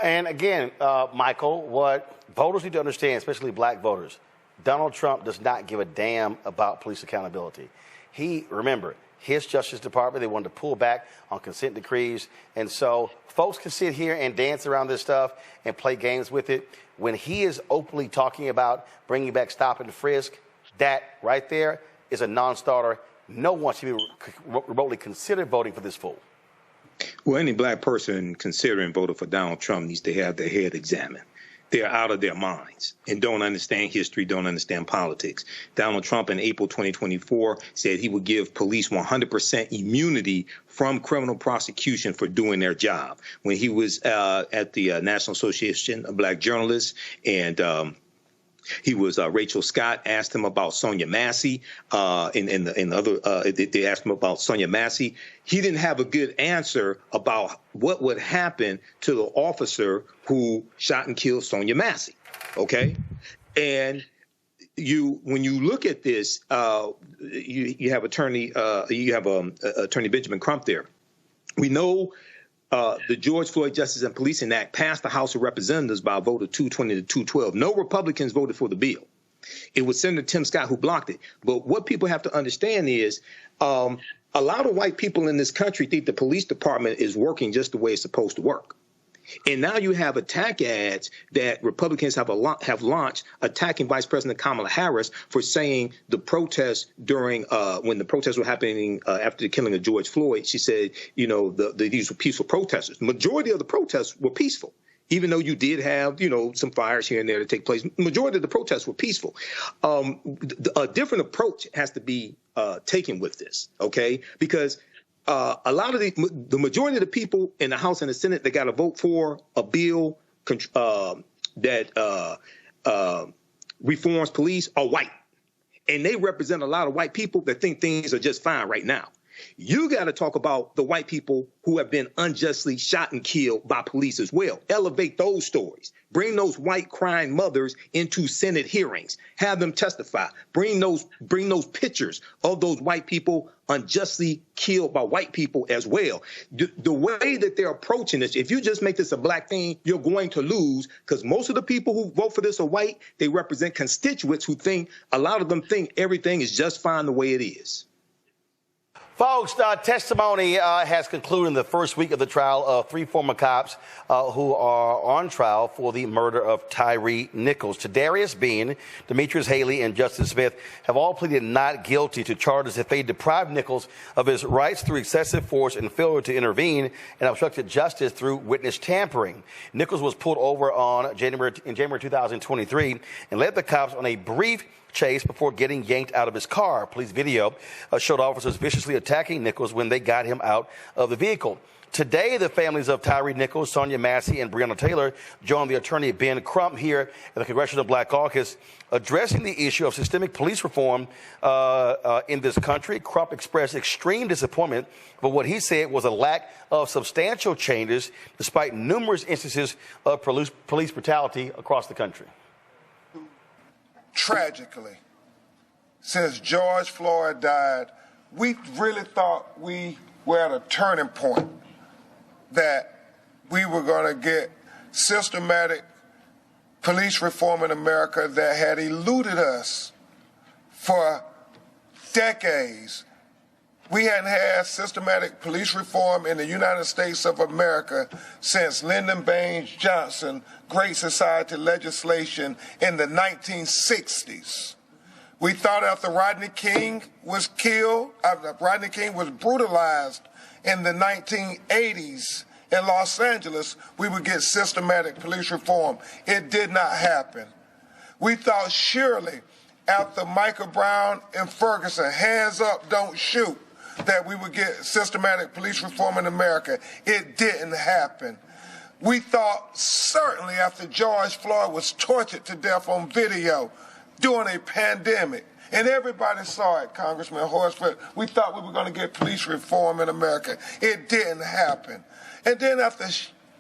And again, Michael, what voters need to understand, especially black voters, Donald Trump does not give a damn about police accountability. Remember, his Justice Department, they wanted to pull back on consent decrees. And so folks can sit here and dance around this stuff and play games with it. When he is openly talking about bringing back stop and frisk, that right there is a non-starter. No one should be remotely consider voting for this fool. Well, any black person considering voting for Donald Trump needs to have their head examined. They're out of their minds and don't understand history, don't understand politics. Donald Trump in April 2024 said he would give police 100% immunity from criminal prosecution for doing their job. When he was at the National Association of Black Journalists, and Rachel Scott asked him about Sonia Massey, they asked him about Sonia Massey. He didn't have a good answer about what would happen to the officer who shot and killed Sonia Massey. Okay, and when you look at this, you have Attorney Benjamin Crump there. We know the George Floyd Justice and Policing Act passed the House of Representatives by a vote of 220 to 212. No Republicans voted for the bill. It was Senator Tim Scott who blocked it. But what people have to understand is a lot of white people in this country think the police department is working just the way it's supposed to work. And now you have attack ads that Republicans have launched attacking Vice President Kamala Harris for saying the protests during when the protests were happening after the killing of George Floyd. She said, these were peaceful protesters. The majority of the protests were peaceful, even though you did have, some fires here and there to take place. The majority of the protests were peaceful. A different approach has to be taken with this, okay? Because a lot of the majority of the people in the House and the Senate that got to vote for a bill that reforms police are white. And they represent a lot of white people that think things are just fine right now. You got to talk about the white people who have been unjustly shot and killed by police as well. Elevate those stories. Bring those white crying mothers into Senate hearings. Have them testify. Bring those pictures of those white people unjustly killed by white people as well. The way that they're approaching this, if you just make this a black thing, you're going to lose, because most of the people who vote for this are white. They represent constituents who think, a lot of them think everything is just fine the way it is. Folks, testimony has concluded in the first week of the trial of three former cops who are on trial for the murder of Tyre Nichols. Tadarius Bean, Demetrius Haley, and Justin Smith have all pleaded not guilty to charges that they deprived Nichols of his rights through excessive force and failure to intervene and obstructed justice through witness tampering. Nichols was pulled over in January 2023 and led the cops on a brief chase before getting yanked out of his car. Police video showed officers viciously attacking Nichols when they got him out of the vehicle. Today, the families of Tyre Nichols, Sonia Massey, and Breonna Taylor joined the attorney Ben Crump here at the Congressional Black Caucus addressing the issue of systemic police reform in this country. Crump expressed extreme disappointment for what he said was a lack of substantial changes despite numerous instances of police brutality across the country. Tragically, since George Floyd died, we really thought we were at a turning point, that we were going to get systematic police reform in America that had eluded us for decades. We hadn't had systematic police reform in the United States of America since Lyndon Baines Johnson Great Society legislation in the 1960s. We thought after Rodney King was killed, Rodney King was brutalized in the 1980s in Los Angeles, we would get systematic police reform. It did not happen. We thought surely after Michael Brown and Ferguson, hands up, don't shoot, that we would get systematic police reform in America. It didn't happen. We thought certainly after George Floyd was tortured to death on video during a pandemic, and everybody saw it, Congressman Horsford, we thought we were going to get police reform in America. It didn't happen. And then after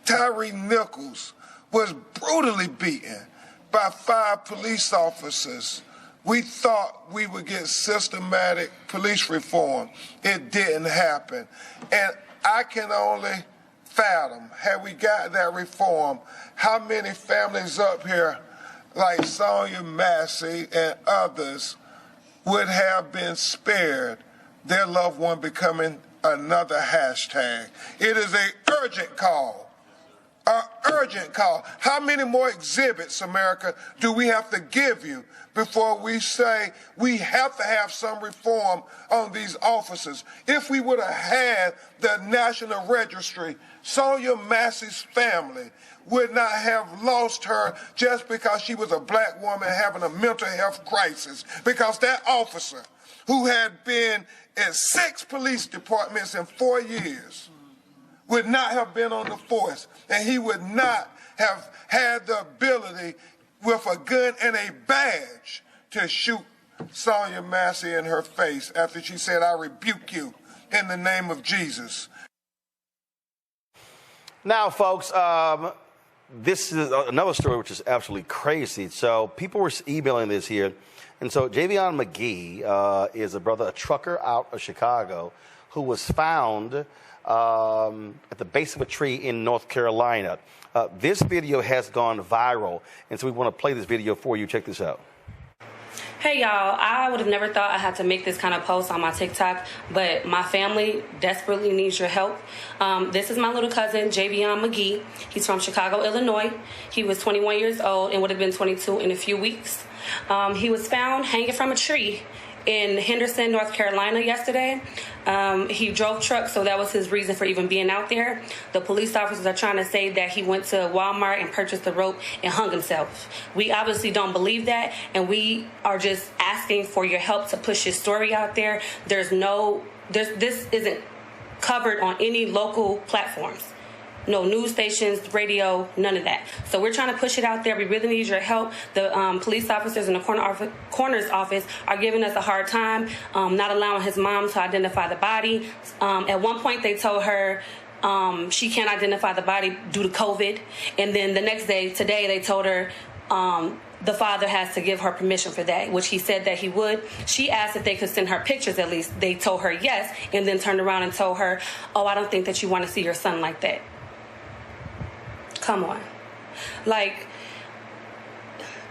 Tyre Nichols was brutally beaten by 5 police officers, we thought we would get systematic police reform. It didn't happen. And I can only fathom, had we got that reform, how many families up here like Sonia Massey and others would have been spared their loved one becoming another hashtag. It is an urgent call. An urgent call. How many more exhibits, America, do we have to give you before we say we have to have some reform on these officers? If we would have had the National Registry, Sonia Massey's family would not have lost her just because she was a black woman having a mental health crisis, because that officer who had been in 6 police departments in 4 years would not have been on the force, and he would not have had the ability with a gun and a badge to shoot Sonia Massey in her face after she said, "I rebuke you in the name of Jesus." Now, folks, this is another story which is absolutely crazy. So people were emailing this here. And so Javion Magee is a trucker out of Chicago who was found at the base of a tree in North Carolina. This video has gone viral, and so we want to play this video for you. Check this out. Hey y'all, I would have never thought I had to make this kind of post on my TikTok, but my family desperately needs your help. This is my little cousin, Javion Magee. He's from Chicago, Illinois. He was 21 years old and would have been 22 in a few weeks. He was found hanging from a tree in Henderson, North Carolina yesterday. He drove trucks, so that was his reason for even being out there. The police officers are trying to say that he went to Walmart and purchased the rope and hung himself. We obviously don't believe that, and we are just asking for your help to push his story out there. This isn't covered on any local platforms. No news stations, radio, none of that. So we're trying to push it out there. We really need your help. The police officers in the coroner's office are giving us a hard time, not allowing his mom to identify the body. At one point, they told her she can't identify the body due to COVID. And then the next day, today, they told her the father has to give her permission for that, which he said that he would. She asked if they could send her pictures at least. They told her yes, and then turned around and told her, "Oh, I don't think that you want to see your son like that." Come on. Like,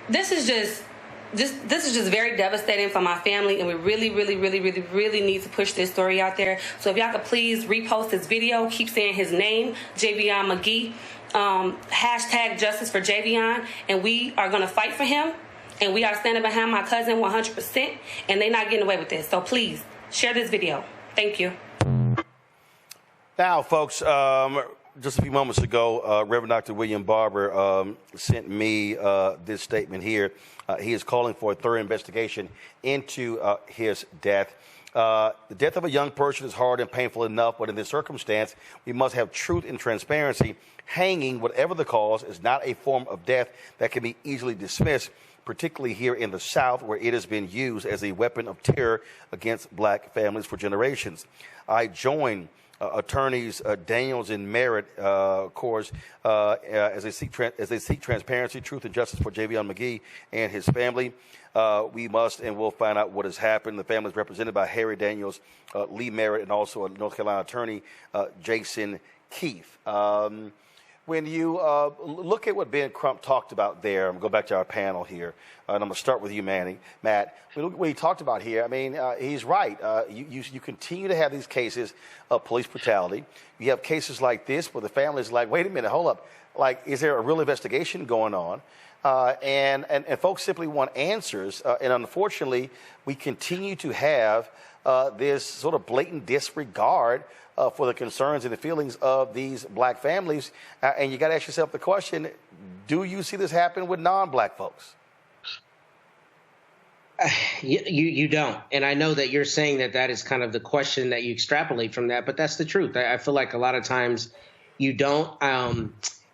this is just very devastating for my family, and we really need to push this story out there. So if y'all could please repost this video, keep saying his name, Javion Magee, hashtag justice for Javion, and we are going to fight for him, and we are standing behind my cousin 100%, and they're not getting away with this. So please, share this video. Thank you. Now, folks, just a few moments ago, Reverend Dr. William Barber sent me this statement here. He is calling for a thorough investigation into his death. The death of a young person is hard and painful enough, but in this circumstance, we must have truth and transparency. Hanging, whatever the cause, is not a form of death that can be easily dismissed, particularly here in the South, where it has been used as a weapon of terror against black families for generations. I join attorneys Daniels and Merritt, of course, as they seek transparency, truth, and justice for Javion Magee and his family. We must and will find out what has happened. The family is represented by Harry Daniels, Lee Merritt, and also a North Carolina attorney, Jason Keefe. When you look at what Ben Crump talked about there, I'm going to go back to our panel here, and I'm going to start with you, Matt. When you look at what he talked about here, I mean, he's right. You continue to have these cases of police brutality. You have cases like this where the family is like, wait a minute, hold up. Like, is there a real investigation going on? And folks simply want answers. And unfortunately, we continue to have this sort of blatant disregard for the concerns and the feelings of these black families. And you got to ask yourself the question, do you see this happen with non-black folks? You don't. And I know that you're saying that is kind of the question that you extrapolate from that, but that's the truth. I feel like a lot of times you don't.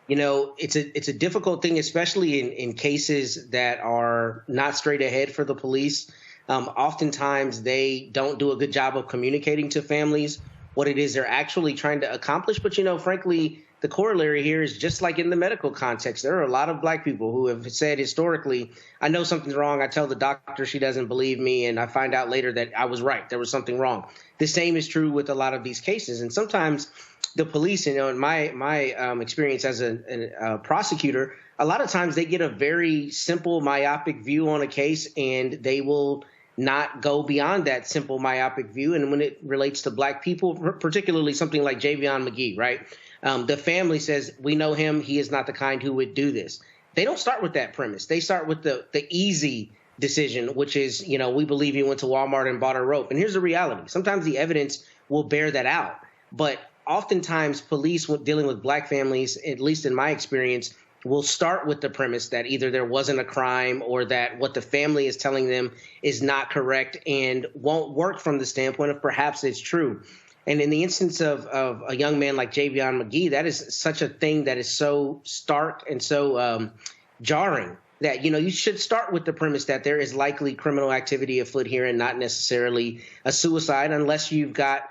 You know, it's a difficult thing, especially in cases that are not straight ahead for the police. Oftentimes they don't do a good job of communicating to families what it is they're actually trying to accomplish. But, you know, frankly, the corollary here is just like in the medical context. There are a lot of black people who have said historically, I know something's wrong. I tell the doctor, she doesn't believe me, and I find out later that I was right. There was something wrong. The same is true with a lot of these cases. And sometimes the police, in my experience as a prosecutor, a lot of times they get a very simple, myopic view on a case, and they will not go beyond that simple, myopic view. And when it relates to black people, particularly something like Javion Magee, right? The family says, we know him. He is not the kind who would do this. They don't start with that premise. They start with the easy decision, which is, we believe he went to Walmart and bought a rope. And here's the reality. Sometimes the evidence will bear that out. But oftentimes police dealing with black families, at least in my experience, will start with the premise that either there wasn't a crime or that what the family is telling them is not correct and won't work from the standpoint of perhaps it's true. And in the instance of a young man like Javion Magee, that is such a thing that is so stark and so jarring that, you should start with the premise that there is likely criminal activity afoot here and not necessarily a suicide unless you've got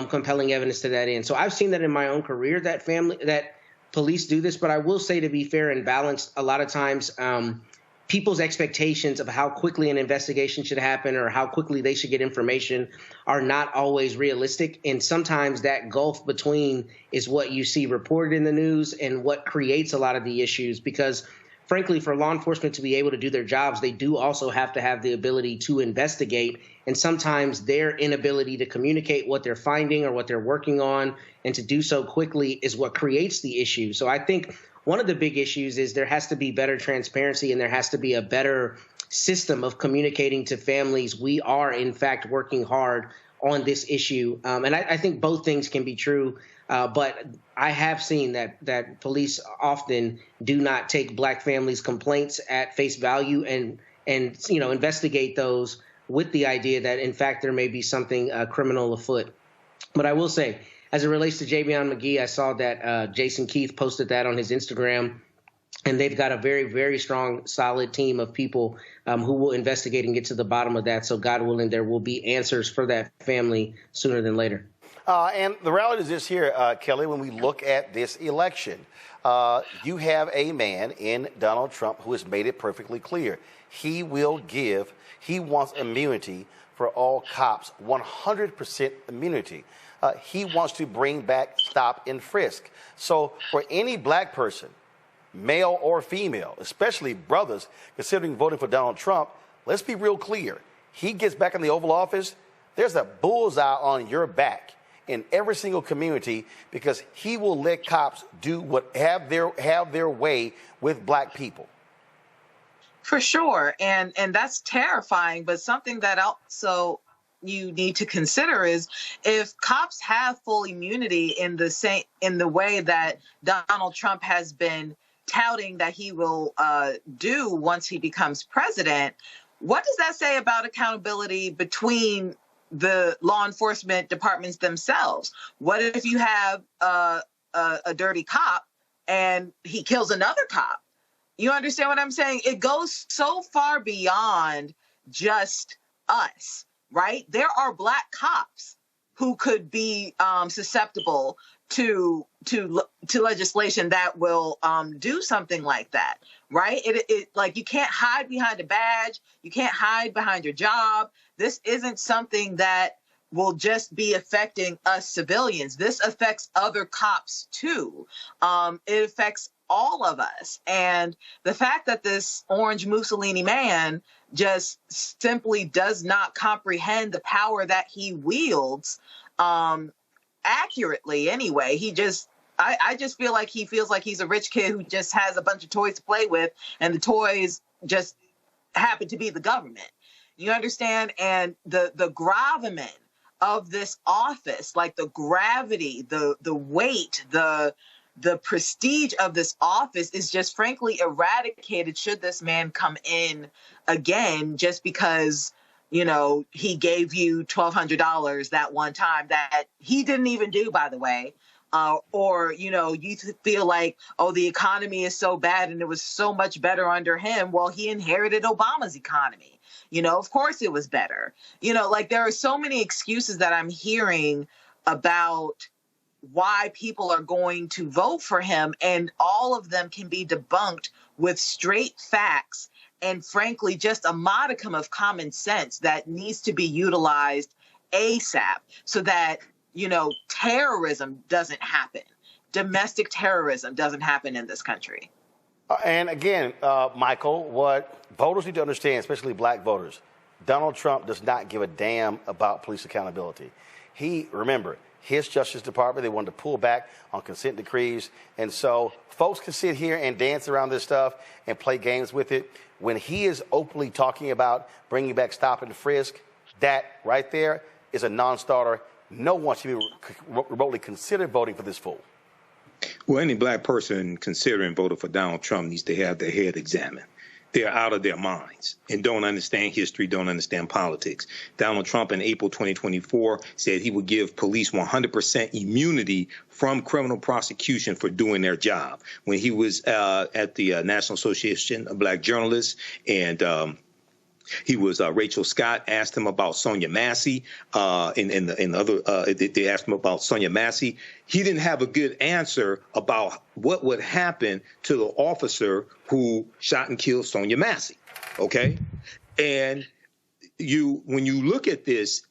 compelling evidence to that end. So I've seen that in my own career, that police do this. But I will say, to be fair and balanced, a lot of times people's expectations of how quickly an investigation should happen or how quickly they should get information are not always realistic. And sometimes that gulf between is what you see reported in the news and what creates a lot of the issues, because frankly, for law enforcement to be able to do their jobs, they do also have to have the ability to investigate. And sometimes their inability to communicate what they're finding or what they're working on and to do so quickly is what creates the issue. So I think one of the big issues is there has to be better transparency and there has to be a better system of communicating to families. We are, in fact, working hard on this issue. And I think both things can be true. But I have seen that police often do not take black families' complaints at face value and investigate those with the idea that, in fact, there may be something criminal afoot. But I will say, as it relates to Javion Magee, I saw that Jason Keith posted that on his Instagram, and they've got a very, very strong, solid team of people who will investigate and get to the bottom of that. So God willing, there will be answers for that family sooner than later. And the reality is this here, Kelly, when we look at this election, you have a man in Donald Trump who has made it perfectly clear. He wants immunity for all cops, 100% immunity. He wants to bring back stop and frisk. So for any black person, male or female, especially brothers, considering voting for Donald Trump, let's be real clear. He gets back in the Oval Office, there's a bullseye on your back in every single community, because he will let cops do what have their way with black people. For sure. And that's terrifying. But something that also you need to consider is if cops have full immunity in the way that Donald Trump has been touting that he will do once he becomes president, what does that say about accountability between the law enforcement departments themselves? What if you have a dirty cop and he kills another cop? You understand what I'm saying? It goes so far beyond just us, right? There are black cops who could be susceptible to legislation that will do something like that, right? It like, you can't hide behind a badge. You can't hide behind your job. This isn't something that will just be affecting us civilians. This affects other cops too. It affects all of us. And the fact that this orange Mussolini man just simply does not comprehend the power that he wields accurately anyway. I just feel like he feels like he's a rich kid who just has a bunch of toys to play with, and the toys just happen to be the government. You understand? And the gravamen of this office, like the gravity, the weight, the prestige of this office is just frankly eradicated should this man come in again, just because, he gave you $1,200 that one time that he didn't even do, by the way. Or, you feel like, oh, the economy is so bad and it was so much better under him. Well, he inherited Obama's economy. Of course it was better. Like, there are so many excuses that I'm hearing about why people are going to vote for him, and all of them can be debunked with straight facts and, frankly, just a modicum of common sense that needs to be utilized ASAP so that, terrorism doesn't happen. Domestic terrorism doesn't happen in this country. And again, Michael, what voters need to understand, especially black voters, Donald Trump does not give a damn about police accountability. Remember, his Justice Department, they wanted to pull back on consent decrees. And so folks can sit here and dance around this stuff and play games with it. When he is openly talking about bringing back stop and frisk, that right there is a non-starter. No one should be remotely consider voting for this fool. Well, any black person considering voting for Donald Trump needs to have their head examined. They're out of their minds and don't understand history, don't understand politics. Donald Trump in April 2024 said he would give police 100% immunity from criminal prosecution for doing their job. When he was at the National Association of Black Journalists, and Rachel Scott asked him about Sonia Massey, they asked him about Sonia Massey. He didn't have a good answer about what would happen to the officer who shot and killed Sonia Massey. Okay, and when you look at this,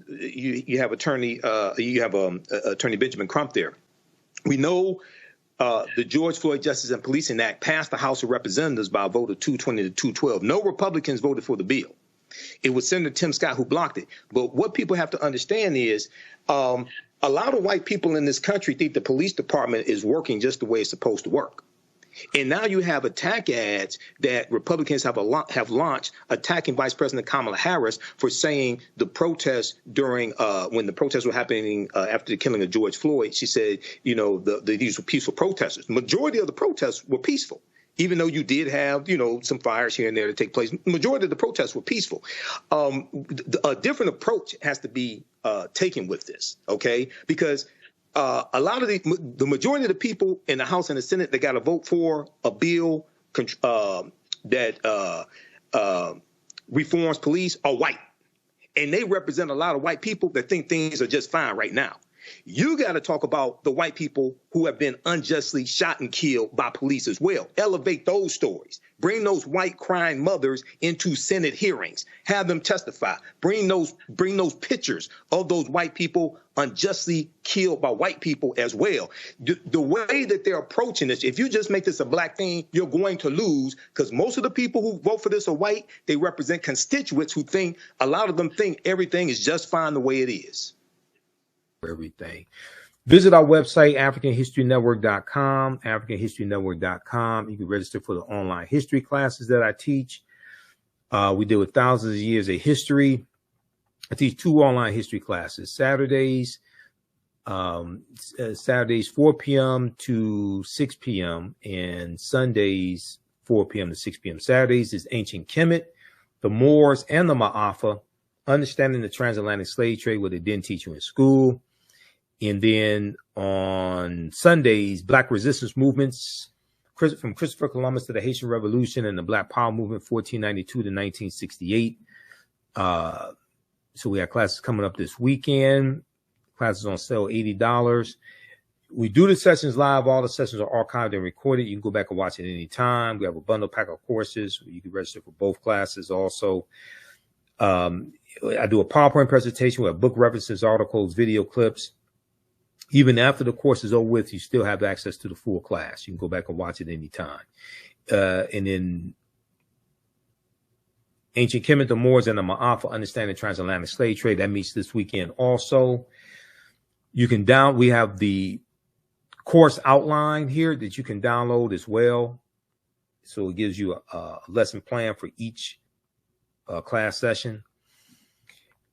you have Attorney Benjamin Crump there. We know the George Floyd Justice and Policing Act passed the House of Representatives by a vote of 220 to 212. No Republicans voted for the bill. It was Senator Tim Scott who blocked it. But what people have to understand is a lot of white people in this country think the police department is working just the way it's supposed to work. And now you have attack ads that Republicans have launched attacking Vice President Kamala Harris for saying the protests during when the protests were happening after the killing of George Floyd. She said, these were peaceful protesters. The majority of the protests were peaceful, even though you did have, some fires here and there to take place. The majority of the protests were peaceful. A different approach has to be taken with this, okay? Because a lot of the majority of the people in the House and the Senate that got to vote for a bill that reforms police are white. And they represent a lot of white people that think things are just fine right now. You got to talk about the white people who have been unjustly shot and killed by police as well. Elevate those stories. Bring those white crying mothers into Senate hearings. Have them testify. Bring those pictures of those white people unjustly killed by white people as well. The way that they're approaching this, if you just make this a black thing, you're going to lose, because most of the people who vote for this are white. They represent constituents who think, a lot of them think everything is just fine the way it is. Everything. Visit our website, AfricanHistoryNetwork.com, AfricanHistoryNetwork.com. You can register for the online history classes that I teach. We deal with thousands of years of history. I teach 2 online history classes, Saturdays 4 p.m. to 6 p.m. and Sundays 4 p.m. to 6 p.m. Saturdays is Ancient Kemet, the Moors, and the Ma'afa, understanding the transatlantic slave trade, what they didn't teach you in school. And then on Sundays, Black resistance movements, from Christopher Columbus to the Haitian Revolution and the Black Power movement, 1492 to 1968. So we have classes coming up this weekend. Classes on sale, $80. We do the sessions live. All the sessions are archived and recorded. You can go back and watch it any time. We have a bundle pack of courses. You can register for both classes also. I do a PowerPoint presentation with book references, articles, video clips. Even after the course is over with, you still have access to the full class. You can go back and watch it anytime. And then Ancient Kemet, the Moors, and the Ma'afa, understanding transatlantic slave trade. That meets this weekend also. You can we have the course outline here that you can download as well. So it gives you a lesson plan for each class session.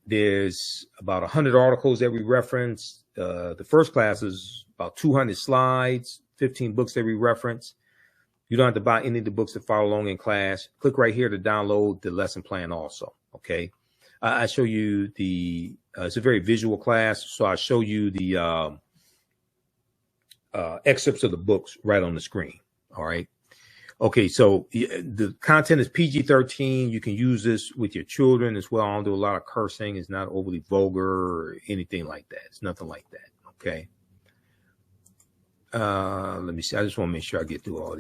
There's about 100 articles that we reference. The first class is about 200 slides, 15 books that we reference. You don't have to buy any of the books to follow along in class. Click right here to download the lesson plan also, okay? I show you it's a very visual class, so I show you the excerpts of the books right on the screen, all right? Okay, so the content is PG-13. You can use this with your children as well. I don't do a lot of cursing. It's not overly vulgar or anything like that. It's nothing like that, okay? Let me see. I just want to make sure I get through all these.